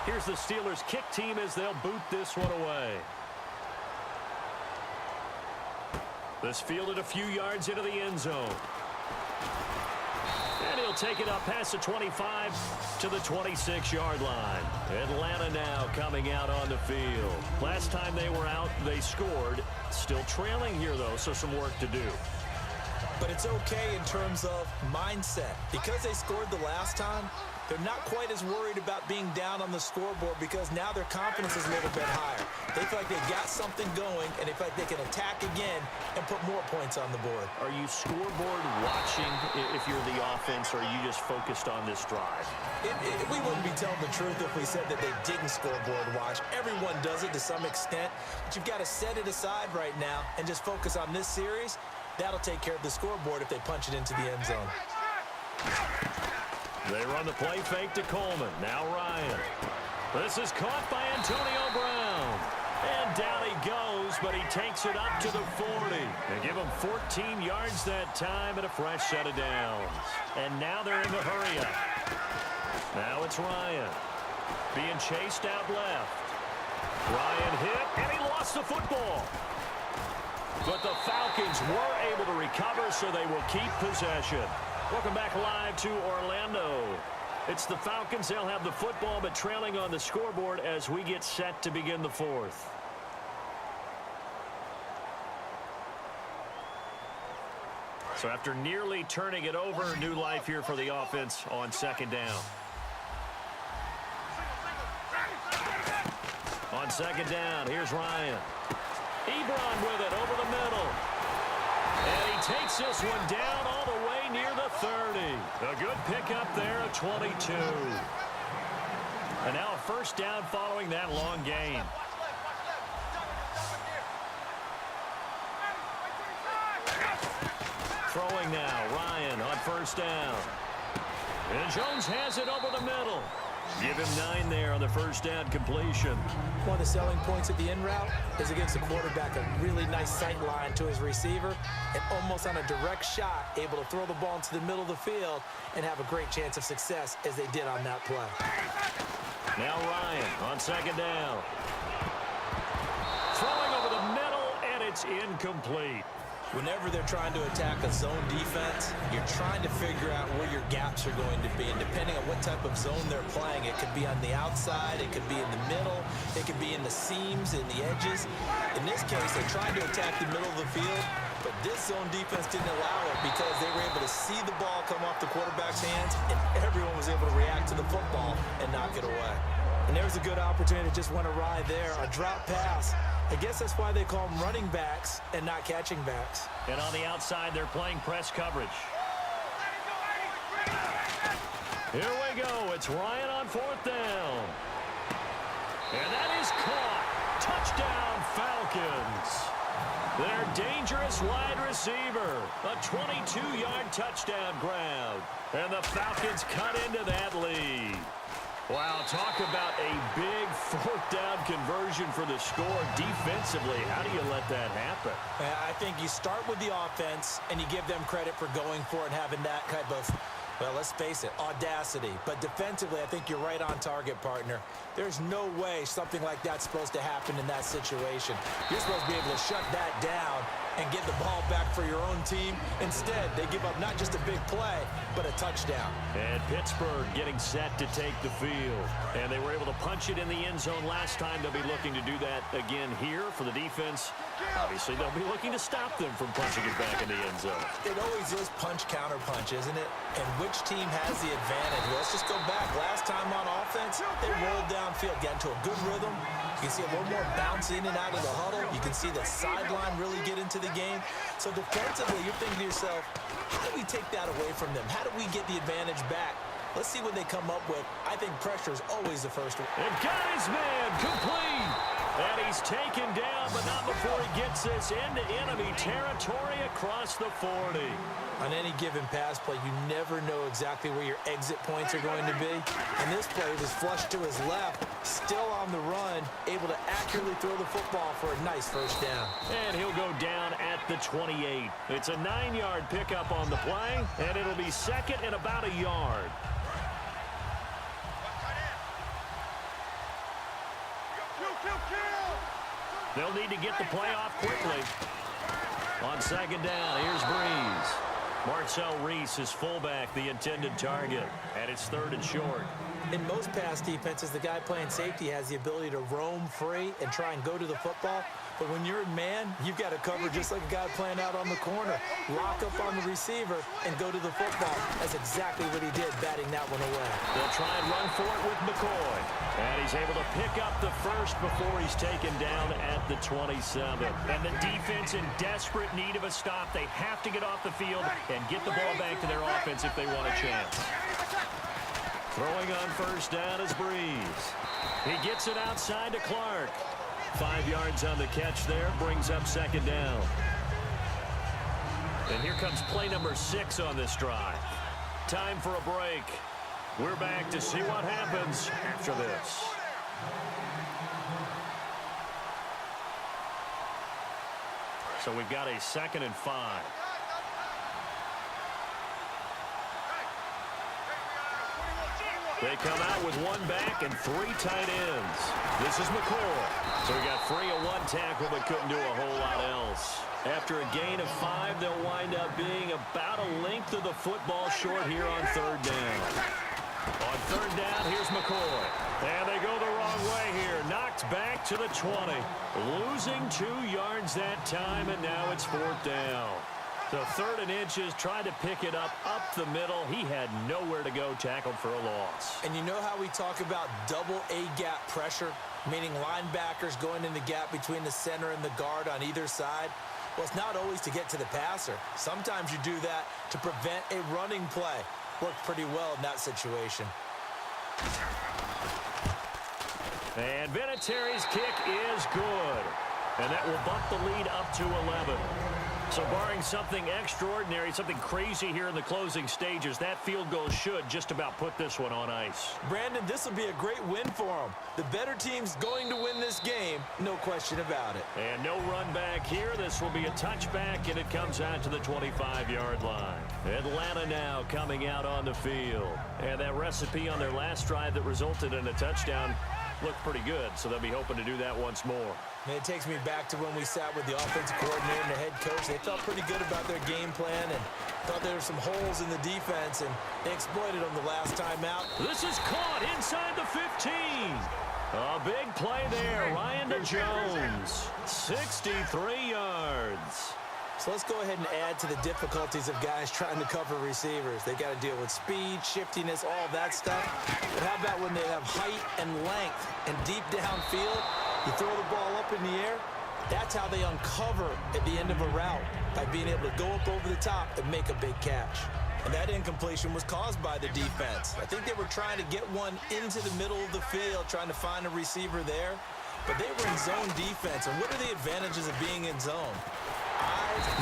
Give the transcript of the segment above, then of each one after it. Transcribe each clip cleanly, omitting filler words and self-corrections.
Here's the Steelers' kick team as they'll boot this one away. This fielded a few yards into the end zone. And he'll take it up past the 25 to the 26-yard line. Atlanta now coming out on the field. Last time they were out, they scored. Still trailing here, though, so some work to do. But it's okay in terms of mindset. Because they scored the last time, they're not quite as worried about being down on the scoreboard because now their confidence is a little bit higher. They feel like they've got something going, and they feel like they can attack again and put more points on the board. Are you scoreboard watching if you're the offense, or are you just focused on this drive? We wouldn't be telling the truth if we said that they didn't scoreboard watch. Everyone does it to some extent, but you've got to set it aside right now and just focus on this series. That'll take care of the scoreboard if they punch it into the end zone. They run the play fake to Coleman. Now Ryan. This is caught by Antonio Brown. And down he goes, but he takes it up to the 40. They give him 14 yards that time and a fresh set of downs. And now they're in the hurry-up. Now it's Ryan. Being chased out left. Ryan hit, and he lost the football. But the Falcons were able to recover, so they will keep possession. Welcome back live to Orlando. It's the Falcons. They'll have the football, but trailing on the scoreboard as we get set to begin the fourth. So after nearly turning it over, new life here for the offense on second down. On second down, here's Ryan. Ebron with it over the middle. And he takes this one down all the way near the 30. A good pickup there at 22. And now a first down following that long gain. Throwing now, Ryan on first down. And Jones has it over the middle. Give him 9 there on the first down completion. One of the selling points at the in route is it gives the quarterback a really nice sight line to his receiver and almost on a direct shot able to throw the ball into the middle of the field and have a great chance of success as they did on that play. Now Ryan on second down. Throwing over the middle, and it's incomplete. Whenever they're trying to attack a zone defense, you're trying to figure out where your gaps are going to be. And depending on what type of zone they're playing, it could be on the outside, it could be in the middle, it could be in the seams, in the edges. In this case, they're trying to attack the middle of the field, but this zone defense didn't allow it because they were able to see the ball come off the quarterback's hands, and everyone was able to react to the football and knock it away. And there's a good opportunity that just went awry there, a drop pass. I guess that's why they call them running backs and not catching backs. And on the outside, they're playing press coverage. Here we go. It's Ryan on fourth down. And that is caught. Touchdown, Falcons. Their dangerous wide receiver. A 22-yard touchdown grab. And the Falcons cut into that lead. Wow, talk about a big fourth down conversion for the score defensively. How do you let that happen? I think you start with the offense and you give them credit for going for it and having that type of, well, let's face it, audacity. But defensively, I think you're right on target, partner. There's no way something like that's supposed to happen in that situation. You're supposed to be able to shut that down and get the ball back for your own team. Instead, they give up not just a big play, but a touchdown. And Pittsburgh getting set to take the field. And they were able to punch it in the end zone last time. They'll be looking to do that again here for the defense. Obviously, they'll be looking to stop them from punching it back in the end zone. It always is punch-counter-punch, isn't it? And which team has the advantage? Well, let's just go back. Last time on offense, they rolled downfield, got into a good rhythm. You can see a little more bounce in and out of the huddle. You can see the sideline really get into the game. So defensively, you're thinking to yourself, how do we take that away from them? How do we get the advantage back? Let's see what they come up with. I think pressure is always the first one. And got his man complete. And he's taken down, but not before he gets this into enemy territory across the 40. On any given pass play, you never know exactly where your exit points are going to be. And this play was flushed to his left, still on the run, able to accurately throw the football for a nice first down. And he'll go down at the 28. It's a 9-yard pickup on the play, and it'll be second and about a yard. They'll need to get the play off quickly. On second down, here's Breeze. Marcel Reese is fullback, the intended target, and it's 3rd and short. In most pass defenses, the guy playing safety has the ability to roam free and try and go to the football. But when you're in man, you've got to cover just like a guy playing out on the corner. Lock up on the receiver and go to the football. That's exactly what he did, batting that one away. They'll try and run for it with McCoy. And he's able to pick up the first before he's taken down at the 27. And the defense in desperate need of a stop. They have to get off the field and get the ball back to their offense if they want a chance. Throwing on first down is Breeze. He gets it outside to Clark. 5 yards on the catch there, brings up second down. And here comes play number 6 on this drive. Time for a break. We're back to see what happens after this. So we've got a 2nd and 5. They come out with 1 back and 3 tight ends. This is McCoy. So we got 3 of 1 tackle, but couldn't do a whole lot else. After a gain of 5, they'll wind up being about a length of the football short here on 3rd down. On 3rd down, here's McCoy. And they go the wrong way here. Knocked back to the 20. Losing 2 yards that time, and now it's 4th down. So 3rd and inches, trying to pick it up the middle. He had nowhere to go, tackled for a loss. And you know how we talk about double A-gap pressure, meaning linebackers going in the gap between the center and the guard on either side? Well, it's not always to get to the passer. Sometimes you do that to prevent a running play. Worked pretty well in that situation. And Vinatieri's kick is good. And that will bump the lead up to 11. So barring something extraordinary, something crazy here in the closing stages, that field goal should just about put this one on ice. Brandon, this will be a great win for them. The better team's going to win this game, no question about it. And no run back here. This will be a touchback, and it comes out to the 25-yard line. Atlanta now coming out on the field. And that recipe on their last drive that resulted in a touchdown looked pretty good, so they'll be hoping to do that once more. And it takes me back to when we sat with the offensive coordinator and the head coach. They felt pretty good about their game plan and thought there were some holes in the defense, and they exploited them the last time out. This is caught inside the 15. A big play there. Ryan to Jones. 63 yards. So let's go ahead and add to the difficulties of guys trying to cover receivers. They got to deal with speed, shiftiness, all that stuff. But how about when they have height and length and deep downfield? You throw the ball up in the air. That's how they uncover at the end of a route, by being able to go up over the top and make a big catch. And that incompletion was caused by the defense. I think they were trying to get one into the middle of the field, trying to find a receiver there. But they were in zone defense. And what are the advantages of being in zone?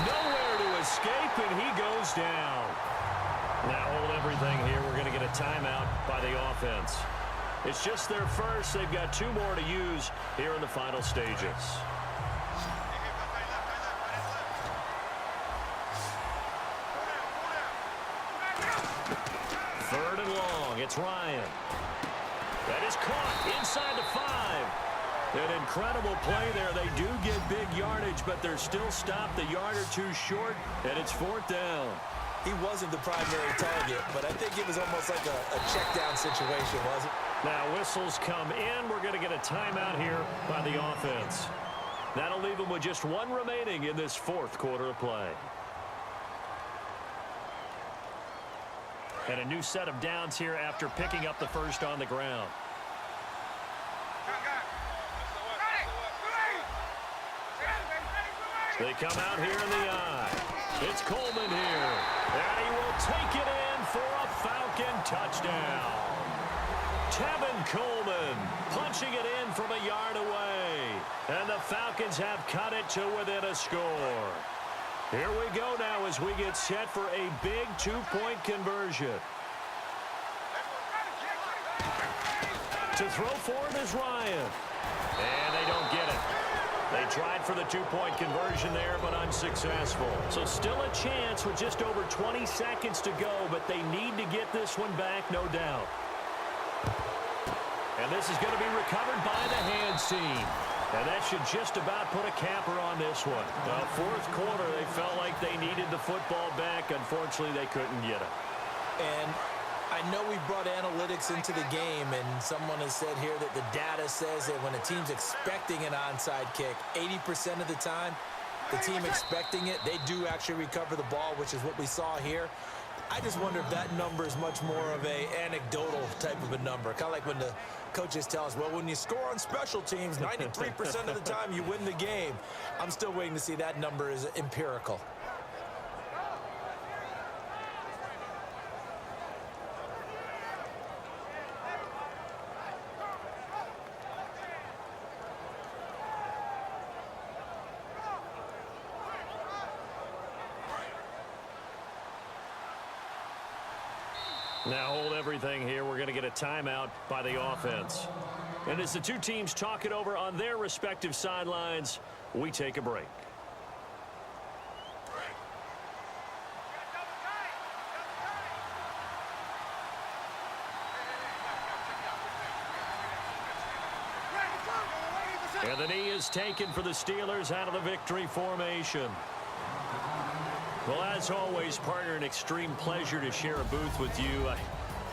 Nowhere to escape, and he goes down. Now hold everything here. We're going to get a timeout by the offense. It's just their first. They've got 2 more to use here in the final stages. Third and long. It's Ryan. That is caught inside the 5. An incredible play there. They do get big yardage, but they're still stopped a yard or 2 short, and it's 4th down. He wasn't the primary target, but I think it was almost like a check down situation, wasn't it? Now whistles come in. We're going to get a timeout here by the offense. That'll leave them with just 1 remaining in this 4th quarter of play. And a new set of downs here after picking up the first on the ground. They come out here in the eye. It's Coleman here. And he will take it in for a Falcon touchdown. Tevin Coleman punching it in from a yard away. And the Falcons have cut it to within a score. Here we go now as we get set for a big 2-point conversion. To throw for him is Ryan. And they don't get it. They tried for the 2-point conversion there, but unsuccessful. So still a chance with just over 20 seconds to go, but they need to get this one back, no doubt. And this is going to be recovered by the hands team. And that should just about put a capper on this one. Fourth quarter, they felt like they needed the football back. Unfortunately, they couldn't get it. And I know we brought analytics into the game, and someone has said here that the data says that when a team's expecting an onside kick, 80% of the time, the team expecting it, they do actually recover the ball, which is what we saw here. I just wonder if that number is much more of a anecdotal type of a number. Kind of like when the coaches tell us, well, when you score on special teams, 93% of the time you win the game. I'm still waiting to see that number is empirical. Now hold everything here. We're going to get a timeout by the offense. And as the two teams talk it over on their respective sidelines, we take a break. And the knee is taken for the Steelers out of the victory formation. Well, as always, partner, an extreme pleasure to share a booth with you.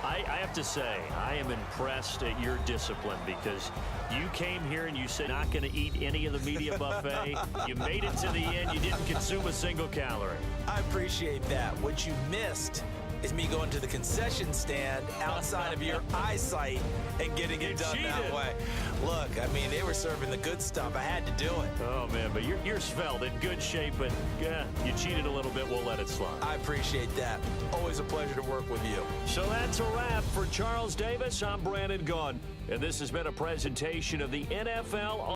I have to say, I am impressed at your discipline because you came here and you said not going to eat any of the media buffet. You made it to the end. You didn't consume a single calorie. I appreciate that. What you missed is me going to the concession stand outside of your eyesight and getting it done that way. Look, I mean, they were serving the good stuff. I had to do it. Oh, man, but you're svelte, in good shape, but you cheated a little bit. We'll let it slide. I appreciate that. Always a pleasure to work with you. So that's a wrap for Charles Davis. I'm Brandon Gaughan, and this has been a presentation of the NFL